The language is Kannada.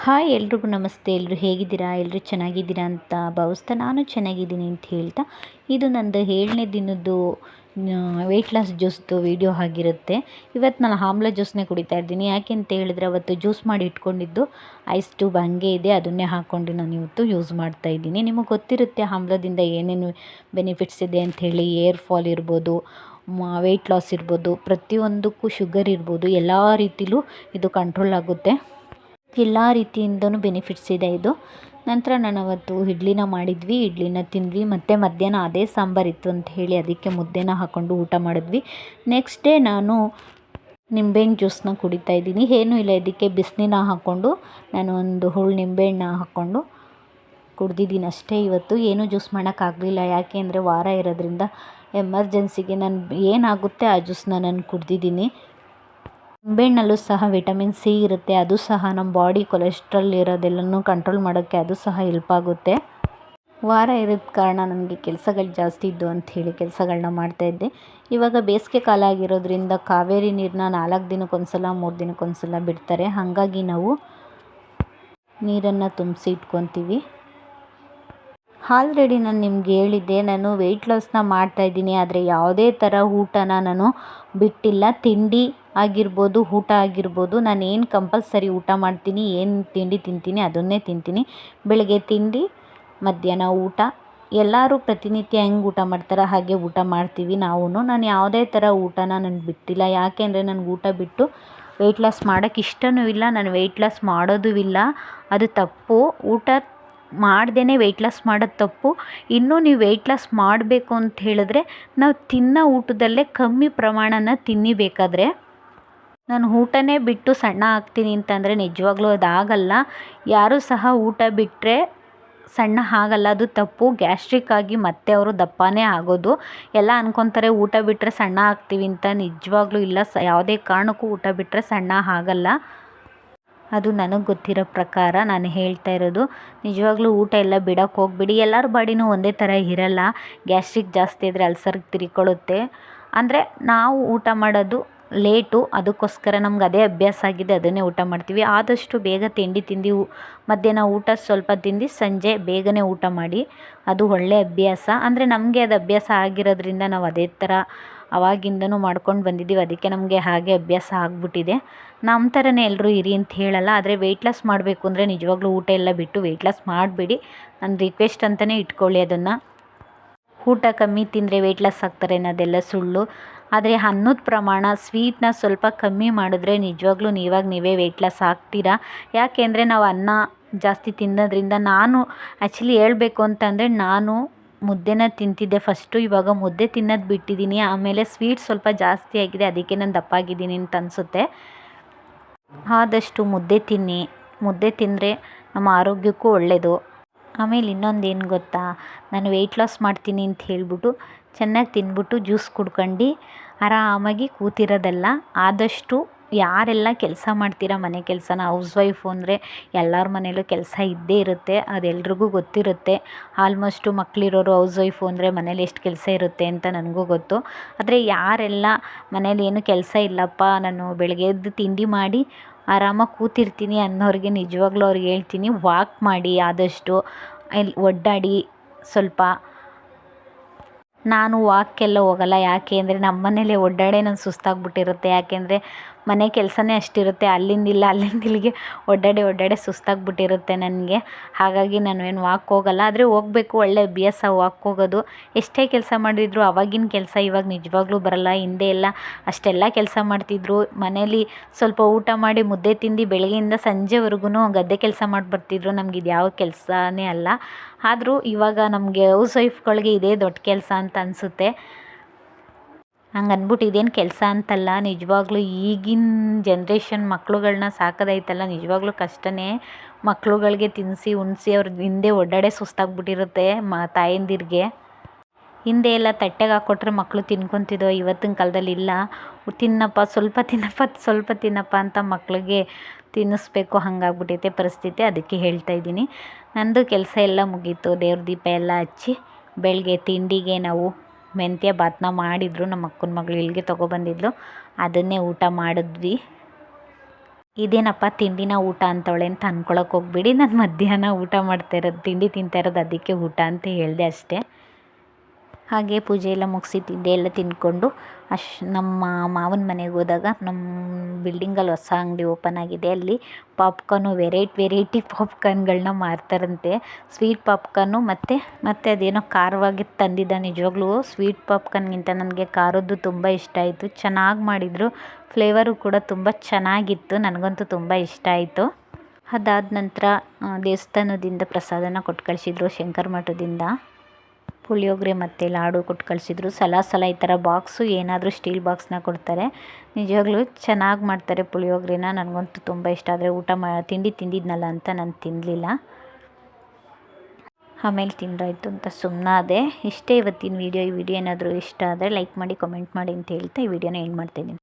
ಹಾಯ್ ಎಲ್ರಿಗೂ ನಮಸ್ತೆ. ಎಲ್ಲರೂ ಹೇಗಿದ್ದೀರಾ? ಎಲ್ಲರೂ ಚೆನ್ನಾಗಿದ್ದೀರಾ ಅಂತ ಭಾವಿಸ್ತಾ ನಾನು ಚೆನ್ನಾಗಿದ್ದೀನಿ ಅಂತ ಹೇಳ್ತಾ, ಇದು ನಂದು 7ನೇ ದಿನದ್ದು ವೆಯ್ಟ್ ಲಾಸ್ ಜ್ಯೂಸ್ದು ವೀಡಿಯೋ ಆಗಿರುತ್ತೆ. ಇವತ್ತು ನಾನು ಆಮ್ಲ ಜ್ಯೂಸ್ನೇ ಕುಡಿತಾ ಇದ್ದೀನಿ. ಯಾಕೆ ಅಂತ ಹೇಳಿದ್ರೆ ಅವತ್ತು ಜ್ಯೂಸ್ ಮಾಡಿ ಇಟ್ಕೊಂಡಿದ್ದು ಐಸ್ ಟ್ಯೂಬ್ ಹಾಗೆ ಇದೆ, ಅದನ್ನೇ ಹಾಕ್ಕೊಂಡು ನಾನು ಇವತ್ತು ಯೂಸ್ ಮಾಡ್ತಾ ಇದ್ದೀನಿ. ನಿಮಗೆ ಗೊತ್ತಿರುತ್ತೆ ಆಮ್ಲದಿಂದ ಏನೇನು ಬೆನಿಫಿಟ್ಸ್ ಇದೆ ಅಂಥೇಳಿ. ಏರ್ ಫಾಲ್ ಇರ್ಬೋದು, ವೆಯ್ಟ್ ಲಾಸ್ ಇರ್ಬೋದು, ಪ್ರತಿಯೊಂದಕ್ಕೂ ಶುಗರ್ ಇರ್ಬೋದು, ಎಲ್ಲ ರೀತಿಲೂ ಇದು ಕಂಟ್ರೋಲ್ ಆಗುತ್ತೆ. ಎಲ್ಲ ರೀತಿಯಿಂದನೂ ಬೆನಿಫಿಟ್ಸ್ ಇದೆ ಇದು. ನಂತರ ನಾನು ಅವತ್ತು ಇಡ್ಲಿನ ಮಾಡಿದ್ವಿ, ಇಡ್ಲಿನ ತಿಂದ್ವಿ. ಮತ್ತು ಮಧ್ಯಾಹ್ನ ಅದೇ ಸಾಂಬಾರಿತ್ತು ಅಂತ ಹೇಳಿ ಅದಕ್ಕೆ ಮುದ್ದೆನ ಹಾಕ್ಕೊಂಡು ಊಟ ಮಾಡಿದ್ವಿ. ನೆಕ್ಸ್ಟ್ ಡೇ ನಾನು ನಿಂಬೆಹಣ್ಣು ಜ್ಯೂಸನ್ನ ಕುಡಿತಾ ಇದ್ದೀನಿ. ಏನೂ ಇಲ್ಲ, ಇದಕ್ಕೆ ಬಿಸಿನೀರನ್ನ ಹಾಕ್ಕೊಂಡು ನಾನು ಒಂದು ಹುಳು ನಿಂಬೆಹಣ್ಣ ಹಾಕ್ಕೊಂಡು ಕುಡ್ದಿದ್ದೀನಿ ಅಷ್ಟೇ. ಇವತ್ತು ಏನೂ ಜ್ಯೂಸ್ ಮಾಡೋಕ್ಕಾಗಲಿಲ್ಲ, ಯಾಕೆ ಅಂದರೆ ವಾರ ಇರೋದ್ರಿಂದ ಎಮರ್ಜೆನ್ಸಿಗೆ ನಾನು ಏನಾಗುತ್ತೆ ಆ ಜ್ಯೂಸನ್ನ ನಾನು ಕುಡ್ದಿದ್ದೀನಿ. ನಿಂಬೆಹಣ್ಣಲ್ಲೂ ಸಹ ವಿಟಮಿನ್ ಸಿ ಇರುತ್ತೆ, ಅದು ಸಹ ನಮ್ಮ ಬಾಡಿ ಕೊಲೆಸ್ಟ್ರಾಲ್ ಇರೋದೆಲ್ಲನೂ ಕಂಟ್ರೋಲ್ ಮಾಡೋಕ್ಕೆ ಅದು ಸಹ ಹೆಲ್ಪ್ ಆಗುತ್ತೆ. ವಾರ ಇರೋದ ಕಾರಣ ನನಗೆ ಕೆಲಸಗಳು ಜಾಸ್ತಿ ಇದ್ದು ಅಂಥೇಳಿ ಕೆಲಸಗಳನ್ನ ಮಾಡ್ತಾಯಿದ್ದೆ. ಇವಾಗ ಬೇಸಿಗೆ ಕಾಲ ಆಗಿರೋದ್ರಿಂದ ಕಾವೇರಿ ನೀರನ್ನ 4 ದಿನಕ್ಕೊಂದ್ಸಲ 3 ದಿನಕ್ಕೊಂದ್ಸಲ ಬಿಡ್ತಾರೆ. ಹಾಗಾಗಿ ನಾವು ನೀರನ್ನು ತುಂಬಿಸಿ ಇಟ್ಕೊತೀವಿ. ಆಲ್ರೆಡಿ ನಾನು ನಿಮ್ಗೆ ಹೇಳಿದ್ದೆ, ನಾನು ವೆಯ್ಟ್ ಲಾಸ್ನ ಮಾಡ್ತಾಯಿದ್ದೀನಿ, ಆದರೆ ಯಾವುದೇ ಥರ ಊಟನ ನಾನು ಬಿಟ್ಟಿಲ್ಲ. ತಿಂಡಿ ಆಗಿರ್ಬೋದು, ಊಟ ಆಗಿರ್ಬೋದು, ನಾನು ಏನು ಕಂಪಲ್ಸರಿ ಊಟ ಮಾಡ್ತೀನಿ, ಏನು ತಿಂಡಿ ತಿಂತೀನಿ ಅದನ್ನೇ ತಿಂತೀನಿ. ಬೆಳಗ್ಗೆ ತಿಂಡಿ, ಮಧ್ಯಾಹ್ನ ಊಟ. ಎಲ್ಲರೂ ಪ್ರತಿನಿತ್ಯ ಹೆಂಗೆ ಊಟ ಮಾಡ್ತಾರೆ ಹಾಗೆ ಊಟ ಮಾಡ್ತೀವಿ ನಾವು. ನಾನು ಯಾವುದೇ ಥರ ಊಟನ ನಾನು ಬಿಟ್ಟಿಲ್ಲ. ಯಾಕೆ ಅಂದರೆ ನನಗೆ ಊಟ ಬಿಟ್ಟು ವೆಯ್ಟ್ ಲಾಸ್ ಮಾಡೋಕ್ಕೆ ಇಷ್ಟವೂ ಇಲ್ಲ, ನಾನು ವೆಯ್ಟ್ ಲಾಸ್ ಮಾಡೋದೂ ಇಲ್ಲ. ಅದು ತಪ್ಪು. ಊಟ ಮಾಡ್ದೇ ವೆಯ್ಟ್ ಲಾಸ್ ಮಾಡೋದು ತಪ್ಪು. ಇನ್ನೂ ನೀವು ವೆಯ್ಟ್ ಲಾಸ್ ಮಾಡಬೇಕು ಅಂತ ಹೇಳಿದ್ರೆ ನಾವು ತಿನ್ನೋ ಊಟದಲ್ಲೇ ಕಮ್ಮಿ ಪ್ರಮಾಣನ ತಿನ್ನಿ. ಬೇಕಾದರೆ ನಾನು ಊಟನೇ ಬಿಟ್ಟು ಸಣ್ಣ ಆಗ್ತೀನಿ ಅಂತಂದರೆ ನಿಜವಾಗ್ಲೂ ಅದಾಗಲ್ಲ. ಯಾರೂ ಸಹ ಊಟ ಬಿಟ್ಟರೆ ಸಣ್ಣ ಆಗಲ್ಲ, ಅದು ತಪ್ಪು. ಗ್ಯಾಸ್ಟ್ರಿಕ್ ಆಗಿ ಮತ್ತೆ ಅವರು ದಪ್ಪನೇ ಆಗೋದು. ಎಲ್ಲ ಅಂದ್ಕೊತಾರೆ ಊಟ ಬಿಟ್ಟರೆ ಸಣ್ಣ ಆಗ್ತೀವಿ ಅಂತ. ನಿಜವಾಗ್ಲೂ ಇಲ್ಲ, ಯಾವುದೇ ಕಾರಣಕ್ಕೂ ಊಟ ಬಿಟ್ಟರೆ ಸಣ್ಣ ಆಗಲ್ಲ. ಅದು ನನಗೆ ಗೊತ್ತಿರೋ ಪ್ರಕಾರ ನಾನು ಹೇಳ್ತಾ ಇರೋದು. ನಿಜವಾಗ್ಲೂ ಊಟ ಎಲ್ಲ ಬಿಡೋಕ್ಕೆ ಹೋಗ್ಬಿಡಿ. ಎಲ್ಲರ ಬಾಡಿನೂ ಒಂದೇ ಥರ ಇರಲ್ಲ. ಗ್ಯಾಸ್ಟ್ರಿಕ್ ಜಾಸ್ತಿ ಇದ್ದರೆ ಅಲ್ಸರ್ಗೆ ತಿರ್ಕೊಳ್ಳುತ್ತೆ. ಅಂದರೆ ನಾವು ಊಟ ಮಾಡೋದು ಲೇಟು, ಅದಕ್ಕೋಸ್ಕರ ನಮ್ಗೆ ಅದೇ ಅಭ್ಯಾಸ ಆಗಿದೆ, ಅದನ್ನೇ ಊಟ ಮಾಡ್ತೀವಿ. ಆದಷ್ಟು ಬೇಗ ತಿಂಡಿ ಮಧ್ಯಾಹ್ನ ಊಟ ಸ್ವಲ್ಪ ತಿಂದು ಸಂಜೆ ಬೇಗನೆ ಊಟ ಮಾಡಿ, ಅದು ಒಳ್ಳೆಯ ಅಭ್ಯಾಸ. ಅಂದರೆ ನಮಗೆ ಅದು ಅಭ್ಯಾಸ ಆಗಿರೋದ್ರಿಂದ ನಾವು ಅದೇ ಥರ ಅವಾಗಿಂದನೂ ಮಾಡ್ಕೊಂಡು ಬಂದಿದ್ದೀವಿ. ಅದಕ್ಕೆ ನಮಗೆ ಹಾಗೆ ಅಭ್ಯಾಸ ಆಗಿಬಿಟ್ಟಿದೆ. ನಮ್ಮ ಥರನೇ ಎಲ್ಲರೂ ಇರಿ ಅಂತ ಹೇಳಲ್ಲ, ಆದರೆ ವೆಯ್ಟ್ ಲಾಸ್ ಮಾಡಬೇಕು ಅಂದರೆ ನಿಜವಾಗ್ಲೂ ಊಟ ಎಲ್ಲ ಬಿಟ್ಟು ವೆಯ್ಟ್ ಲಾಸ್ ಮಾಡಬೇಡಿ. ನನ್ನ ರಿಕ್ವೆಸ್ಟ್ ಅಂತಲೇ ಇಟ್ಕೊಳ್ಳಿ ಅದನ್ನು. ಊಟ ಕಮ್ಮಿ ತಿಂದರೆ ವೆಯ್ಟ್ ಲಾಸ್ ಆಗ್ತಾರೆ ಅನ್ನೋದೆಲ್ಲ ಸುಳ್ಳು. ಆದರೆ ಅನ್ನದ ಪ್ರಮಾಣ, ಸ್ವೀಟ್ನ ಸ್ವಲ್ಪ ಕಮ್ಮಿ ಮಾಡಿದ್ರೆ ನಿಜವಾಗ್ಲೂ ನೀವೇ ವೆಯ್ಟ್ ಲಾಸ್ ಆಗ್ತೀರಾ. ಯಾಕೆ ಅಂದರೆ ನಾವು ಅನ್ನ ಜಾಸ್ತಿ ತಿನ್ನೋದ್ರಿಂದ, ನಾನು ಆ್ಯಕ್ಚುಲಿ ಹೇಳಬೇಕು ಅಂತಂದರೆ ನಾನು ಮುದ್ದೆನ ತಿಂತಿದ್ದೆ ಫಸ್ಟು. ಇವಾಗ ಮುದ್ದೆ ತಿನ್ನೋದು ಬಿಟ್ಟಿದ್ದೀನಿ. ಆಮೇಲೆ ಸ್ವೀಟ್ ಸ್ವಲ್ಪ ಜಾಸ್ತಿ ಆಗಿದೆ, ಅದಕ್ಕೆ ನಾನು ದಪ್ಪಾಗಿದ್ದೀನಿ ಅಂತ ಅನಿಸುತ್ತೆ. ಆದಷ್ಟು ಮುದ್ದೆ ತಿನ್ನಿ. ಮುದ್ದೆ ತಿಂದರೆ ನಮ್ಮ ಆರೋಗ್ಯಕ್ಕೂ ಒಳ್ಳೆಯದು. ಆಮೇಲೆ ಇನ್ನೊಂದು ಏನು ಗೊತ್ತಾ, ನಾನು ವೆಯ್ಟ್ ಲಾಸ್ ಮಾಡ್ತೀನಿ ಅಂತ ಹೇಳಿಬಿಟ್ಟು ಚೆನ್ನಾಗಿ ತಿಂದ್ಬಿಟ್ಟು ಜ್ಯೂಸ್ ಕುಡ್ಕೊಂಡು ಆರಾಮಾಗಿ ಕೂತಿರೋದಲ್ಲ. ಆದಷ್ಟು ಯಾರೆಲ್ಲ ಕೆಲಸ ಮಾಡ್ತೀರಾ, ಮನೆ ಕೆಲಸನ, ಹೌಸ್ ವೈಫು ಅಂದರೆ ಎಲ್ಲರ ಮನೇಲೂ ಕೆಲಸ ಇದ್ದೇ ಇರುತ್ತೆ, ಅದೆಲ್ರಿಗೂ ಗೊತ್ತಿರುತ್ತೆ. ಆಲ್ಮೋಸ್ಟು ಮಕ್ಕಳಿರೋರು ಹೌಸ್ ವೈಫು ಅಂದರೆ ಮನೇಲಿ ಎಷ್ಟು ಕೆಲಸ ಇರುತ್ತೆ ಅಂತ ನನಗೂ ಗೊತ್ತು. ಆದರೆ ಯಾರೆಲ್ಲ ಮನೇಲಿ ಏನು ಕೆಲಸ ಇಲ್ಲಪ್ಪ, ನಾನು ಬೆಳಗ್ಗೆ ಎದ್ದು ತಿಂಡಿ ಮಾಡಿ ಆರಾಮಾಗಿ ಕೂತಿರ್ತೀನಿ ಅನ್ನೋರಿಗೆ ನಿಜವಾಗ್ಲೂ ಅವ್ರಿಗೆ ಹೇಳ್ತೀನಿ, ವಾಕ್ ಮಾಡಿ. ಆದಷ್ಟು ಒಡ್ಡಾಡಿ ಸ್ವಲ್ಪ. ನಾನು ವಾಕ್ಕೆಲ್ಲ ಹೋಗಲ್ಲ, ಯಾಕೆ ಅಂದರೆ ನಮ್ಮ ಮನೇಲೇ ಒಡ್ಡಾಡೇ ನಾನು ಸುಸ್ತಾಗ್ಬಿಟ್ಟಿರುತ್ತೆ. ಯಾಕೆಂದರೆ ಮನೆ ಕೆಲಸನೇ ಅಷ್ಟಿರುತ್ತೆ, ಅಲ್ಲಿಂದಿಲ್ಲ ಇಲ್ಲಿಗೆ ಒಡ್ಡಾಡಿ ಸುಸ್ತಾಗ್ಬಿಟ್ಟಿರುತ್ತೆ ನನಗೆ. ಹಾಗಾಗಿ ನಾನು ಏನು ವಾಕ್ ಹೋಗಲ್ಲ, ಆದರೆ ಹೋಗಬೇಕು, ಒಳ್ಳೆ ಅಭ್ಯಾಸ ವಾಕ್ ಹೋಗೋದು. ಎಷ್ಟೇ ಕೆಲಸ ಮಾಡಿದ್ರು ಆವಾಗಿನ ಕೆಲಸ ಇವಾಗ ನಿಜವಾಗ್ಲೂ ಬರಲ್ಲ. ಹಿಂದೆ ಎಲ್ಲ ಅಷ್ಟೆಲ್ಲ ಕೆಲಸ ಮಾಡ್ತಿದ್ರು. ಮನೇಲಿ ಸ್ವಲ್ಪ ಊಟ ಮಾಡಿ ಮುದ್ದೆ ತಿಂದು ಬೆಳಗ್ಗೆಯಿಂದ ಸಂಜೆವರೆಗೂ ಗದ್ದೆ ಕೆಲಸ ಮಾಡಿ ಬರ್ತಿದ್ರು. ನಮ್ಗೆ ಇದು ಯಾವ ಕೆಲಸನೇ ಅಲ್ಲ. ಆದರೂ ಇವಾಗ ನಮಗೆ ಹೌಸ್ ವೈಫ್ಗಳಿಗೆ ಇದೇ ದೊಡ್ಡ ಕೆಲಸ ಅಂತ ಅನಿಸುತ್ತೆ. ಹಂಗೆ ಅಂದ್ಬಿಟ್ಟು ಇದೇನು ಕೆಲಸ ಅಂತಲ್ಲ, ನಿಜವಾಗ್ಲೂ ಈಗಿನ ಜನ್ರೇಷನ್ ಮಕ್ಳುಗಳ್ನ ಸಾಕೋದೈತಲ್ಲ ನಿಜವಾಗ್ಲೂ ಕಷ್ಟನೇ. ಮಕ್ಳುಗಳಿಗೆ ತಿನ್ನಿಸಿ ಉಣಿಸಿ ಅವ್ರ ಹಿಂದೆ ಒಡ್ಡಾಡೇ ಸುಸ್ತಾಗ್ಬಿಟ್ಟಿರುತ್ತೆ ತಾಯಂದಿರಿಗೆ. ಹಿಂದೆ ಎಲ್ಲ ತಟ್ಟೆಗೆ ಹಾಕ್ಕೊಟ್ರೆ ಮಕ್ಕಳು ತಿನ್ಕೊತಿದ್ದೋ, ಇವತ್ತಿನ ಕಾಲದಲ್ಲಿ ಇಲ್ಲ. ತಿನ್ನಪ್ಪ ಸ್ವಲ್ಪ ತಿನ್ನಪ್ಪ ಅಂತ ಮಕ್ಕಳಿಗೆ ತಿನ್ನಿಸ್ಬೇಕು. ಹಾಗಾಗ್ಬಿಟ್ಟೈತೆ ಪರಿಸ್ಥಿತಿ. ಅದಕ್ಕೆ ಹೇಳ್ತಾ ಇದ್ದೀನಿ. ನಂದು ಕೆಲಸ ಎಲ್ಲ ಮುಗೀತು, ದೇವ್ರ ದೀಪ ಎಲ್ಲ ಹಚ್ಚಿ ಬೆಳಗ್ಗೆ ತಿಂಡಿಗೆ ನಾವು ಮೆಂತ್ಯ ಬಾತನ್ನ ಮಾಡಿದರು. ನಮ್ಮ ಅಕ್ಕನ ಮಗಳು ಇಲ್ಲಿಗೆ ತೊಗೊಬಂದಿದ್ಲು, ಅದನ್ನೇ ಊಟ ಮಾಡಿದ್ವಿ. ಇದೇನಪ್ಪ ತಿಂಡಿನ ಊಟ ಅಂತವಳೆ ಅಂತ ಅಂದ್ಕೊಳಕ್ಕೆ ಹೋಗ್ಬೇಡಿ. ನಾನು ಮಧ್ಯಾಹ್ನ ಊಟ ಮಾಡ್ತಾ ಇರೋದು, ತಿಂಡಿ ತಿಂತಾ ಇರೋದು, ಅದಕ್ಕೆ ಊಟ ಅಂತ ಹೇಳಿದೆ ಅಷ್ಟೇ. ಹಾಗೆ ಪೂಜೆ ಎಲ್ಲ ಮುಗಿಸಿ ತಿಂಡಿ ಎಲ್ಲ ತಿಂದ್ಕೊಂಡು ನಮ್ಮ ಮಾವನ ಮನೆಗೆ ಹೋದಾಗ ನಮ್ಮ ಬಿಲ್ಡಿಂಗಲ್ಲಿ ಹೊಸ ಅಂಗಡಿ ಓಪನ್ ಆಗಿದೆ. ಅಲ್ಲಿ ಪಾಪ್ಕಾರ್ನು ವೆರೈಟಿ ಪಾಪ್ಕಾರ್ನ್ಗಳನ್ನ ಮಾರ್ತಾರಂತೆ. ಸ್ವೀಟ್ ಪಾಪ್ಕಾರ್ನು ಮತ್ತು ಅದೇನೋ ಖಾರವಾಗಿ ತಂದಿದ್ದ. ನಿಜವಾಗ್ಲೂ ಸ್ವೀಟ್ ಪಾಪ್ಕಾರ್ನ್ಗಿಂತ ನನಗೆ ಖಾರದ್ದು ತುಂಬ ಇಷ್ಟ ಆಯಿತು. ಚೆನ್ನಾಗಿ ಮಾಡಿದರು, ಫ್ಲೇವರು ಕೂಡ ತುಂಬ ಚೆನ್ನಾಗಿತ್ತು. ನನಗಂತೂ ತುಂಬ ಇಷ್ಟ ಆಯಿತು. ಅದಾದ ನಂತರ ದೇವಸ್ಥಾನದಿಂದ ಪ್ರಸಾದನ ಕೊಟ್ಟು ಕಳಿಸಿದ್ರು. ಶಂಕರ ಮಠದಿಂದ ಪುಳಿಯೋಗರೆ ಮತ್ತು ಲಾಡು ಕೊಟ್ಟು ಕಳಿಸಿದ್ರು. ಸಲ ಈ ಥರ ಬಾಕ್ಸು ಏನಾದರೂ ಸ್ಟೀಲ್ ಬಾಕ್ಸ್ನ ಕೊಡ್ತಾರೆ. ನಿಜವಾಗ್ಲೂ ಚೆನ್ನಾಗಿ ಮಾಡ್ತಾರೆ ಪುಳಿಯೋಗರೆನ. ನನಗಂತೂ ತುಂಬ ಇಷ್ಟ. ಆದರೆ ತಿಂಡಿ ತಿಂದಿದ್ನಲ್ಲ ಅಂತ ನಾನು ತಿನ್ನಲಿಲ್ಲ. ಆಮೇಲೆ ತಿಂದಾಯಿತು ಅಂತ ಸುಮ್ಮನಾದೆ. ಇಷ್ಟೇ ಇವತ್ತಿನ ವೀಡಿಯೋ. ಈ ವಿಡಿಯೋ ಏನಾದರೂ ಇಷ್ಟ ಆದರೆ ಲೈಕ್ ಮಾಡಿ, ಕಮೆಂಟ್ ಮಾಡಿ ಅಂತ ಹೇಳ್ತಾ ಈ ವಿಡಿಯೋನ ಎಂಡ್ ಮಾಡ್ತಾಯಿದ್ದೀನಿ.